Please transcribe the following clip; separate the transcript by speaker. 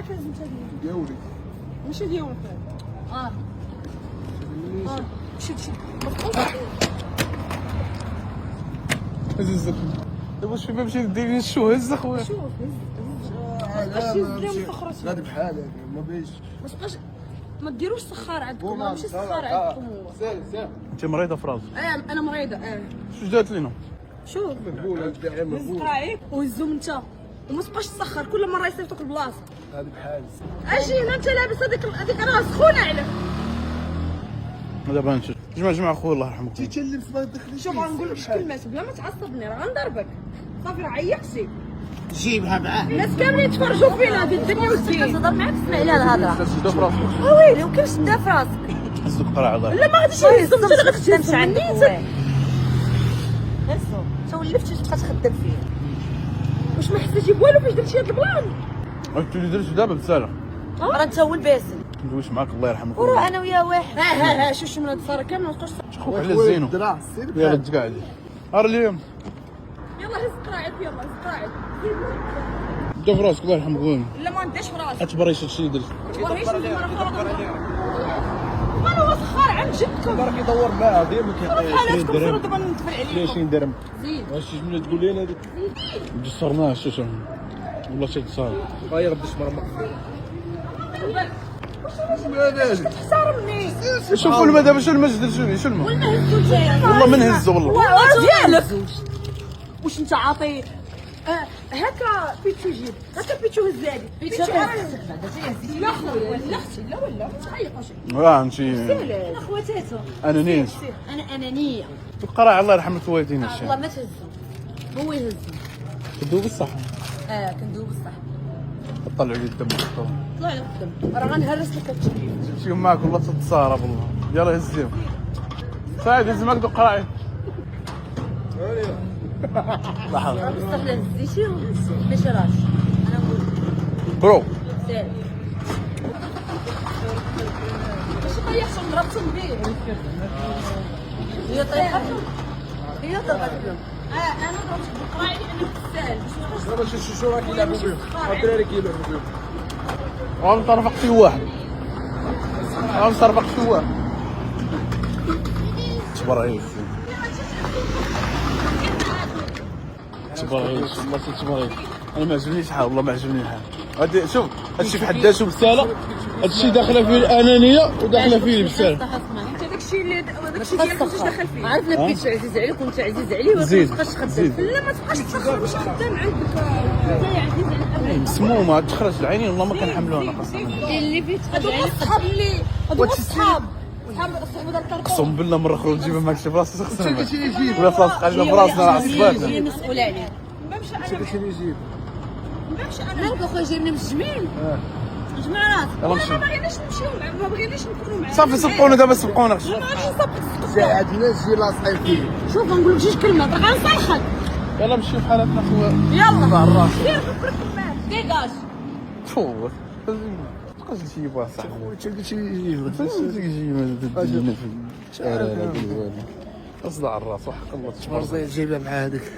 Speaker 1: راك لازم تهدي
Speaker 2: ديالي
Speaker 1: ماشي ديالك. شد
Speaker 3: هز دابا واش فيما مشي ديري الشو هز اخويا.
Speaker 1: شوف هز
Speaker 2: غادي بحالك ما بيش
Speaker 1: ما تبقاش ما ديروش سخار عندكم ماشي سخار عندكم هو.
Speaker 2: سير
Speaker 3: انت مريضه في راسك.
Speaker 1: انا مريضه
Speaker 3: شو دارت لينا؟
Speaker 1: شوف
Speaker 2: مقبول هاد الداعي
Speaker 1: هز
Speaker 2: مقبول
Speaker 1: قراعيك وهزهم انت وما تبقاش تسخر كل مره يصيفطوك البلاصه.
Speaker 2: غادي بحالك
Speaker 1: اجي هنا انت لابس هذيك راه سخونه عليك.
Speaker 3: دابا نشوف جمع اخويا الله يرحمك.
Speaker 2: انت اللي ما تدخليش
Speaker 1: شوف غنقول لك شي كلمات بلا ما تعصبني راه غنضربك صافي راه عيقتي.
Speaker 2: جيبها معاه
Speaker 1: الناس كاملين يتفرجوا فينا هذه الدنيا والدين.
Speaker 4: كنهضر معاك تسمع لي الهضره.
Speaker 3: شدو في راسك.
Speaker 4: ويلي وكيفاش دا في راسك.
Speaker 3: هزو القرع الله
Speaker 1: لا ما غاديش نهزهم انت اللي غتهزهم
Speaker 4: تمشي عندك
Speaker 1: مني.
Speaker 4: هزو انت ولفتي تبقى تخدم فيه.
Speaker 1: واش ما حسيتي بوالو فاش درتي هاد البلان؟
Speaker 3: قلت لي درت دابا بساله.
Speaker 4: راه انت هو الباسل
Speaker 3: ندويش معاك الله يرحمك.
Speaker 4: وراه انا وياه واحد.
Speaker 1: ها شوف من هاد الصاره كامله ما تبقاش
Speaker 3: خوك على الزينو.
Speaker 2: الدرا سير
Speaker 3: يلا
Speaker 2: بحالك
Speaker 3: تقعد. ار اليوم
Speaker 1: يلا هز قراعك يلا هز قراعك.
Speaker 3: دا في راسك الله يرحمك وين؟
Speaker 1: لا ما نديش في راسك.
Speaker 3: اتبري شي درت.
Speaker 1: تبغيش انا هو سخار عند جدكم.
Speaker 2: برك يدور معاه ديما
Speaker 1: حالاتكم صرا دابا نتفل عليكم.
Speaker 3: 20 درهم.
Speaker 1: زيد
Speaker 3: واش جمله تقول لي انا هذيك؟ جسرناه شو والله شي صار.
Speaker 2: غير غدي شمر
Speaker 1: احترمني.
Speaker 3: شوفوا الماء دابا شو الماء شو الماء؟
Speaker 1: قلنا هزو نتايا.
Speaker 3: والله من هزه والله.
Speaker 1: ديالك واش انت عاطي هكا بيتشو جيب هكا بيتشو هزالي بيتشو لا خويا لا اختي لا ولا ما تعيقوش.
Speaker 3: انتي
Speaker 4: انا خواتاتو.
Speaker 3: انا نيش
Speaker 4: انا انانيه.
Speaker 3: القرع الله يرحم الوالدين
Speaker 4: والله
Speaker 3: الشيء.
Speaker 4: ما تهزو هو يهزو.
Speaker 3: كدوب الصح.
Speaker 4: كندوب الصح.
Speaker 3: طلعوا لي الدم.
Speaker 4: طلع لك الدم.
Speaker 1: راه غنهرس لك التشكيل.
Speaker 3: جبتيهم معاك والله تتصارى بالله. يلا هزيهم. سعيد هز معاك دوك قراعي. لحظة
Speaker 4: بصح لا هزيتي ما شراش. انا نقول
Speaker 3: برو.
Speaker 4: سير.
Speaker 1: ماشي طيحتهم ضربتهم به.
Speaker 4: هي طيحت هي ضربت بهم.
Speaker 1: انا ضربت بالقراعي لانه تستاهل.
Speaker 2: دابا شو راه كيلعبوا بهم الدراري كيلعبوا بهم
Speaker 3: غنطرفق شي واحد. غنطرفق شي واحد. تبرعي. تبرعي والله تبرعي. انا ما عجبنيش الحال والله ما عجبني الحال. هادي شوف هادشي في حد ذاته بساله. هادشي داخله فيه الانانيه وداخله فيه البساله.
Speaker 1: انت داكشي ديالك واش دخل فيه.
Speaker 4: عرفنا بيتش عزيز عليك وانت عزيز عليه وما
Speaker 3: زيد
Speaker 4: تبقاش تخدم.
Speaker 3: زيد.
Speaker 1: لا ما تبقاش تسخر واش خدام عندك انت يا عزيز على
Speaker 3: مسمومه تخرج العينين والله ما كنحملوها انا قسما.
Speaker 4: اللي فيه
Speaker 1: هادو
Speaker 4: تخدم عليك.
Speaker 1: الصحاب اللي هادو الصحاب صحاب دار الكرتون.
Speaker 3: قسم بالله مره خرج نجيبها معك شي بلاصه خصنا ولا في راسك على براسنا راه عصباتنا.
Speaker 4: هي مسؤوله عليه.
Speaker 1: نمشي انا
Speaker 2: شنو يجيب
Speaker 1: نمشي انا
Speaker 4: مالك اخويا جايبنا من الجميل. جمع راسك.
Speaker 3: يلا
Speaker 1: ما
Speaker 3: نمشي.
Speaker 1: بغيناش نمشيو معاه ما بغيناش نكونوا معاه.
Speaker 3: صافي سبقونا دابا سبقونا.
Speaker 1: ما غاديش نسبق.
Speaker 2: ساعدنا تجي لاصقين فيه
Speaker 1: شوف غنقول لك جوج كلمات راه غنصالحك.
Speaker 3: يلا نمشيو بحالاتنا خويا.
Speaker 1: يلا
Speaker 3: على الراس.
Speaker 1: دير فكرك معاه ديكاج.
Speaker 3: تفوت تبقاش تجي بها صح.
Speaker 2: انت قلتي يجيب
Speaker 3: اصدع الراس وحق الله تبارك.
Speaker 2: جايبها مع هذاك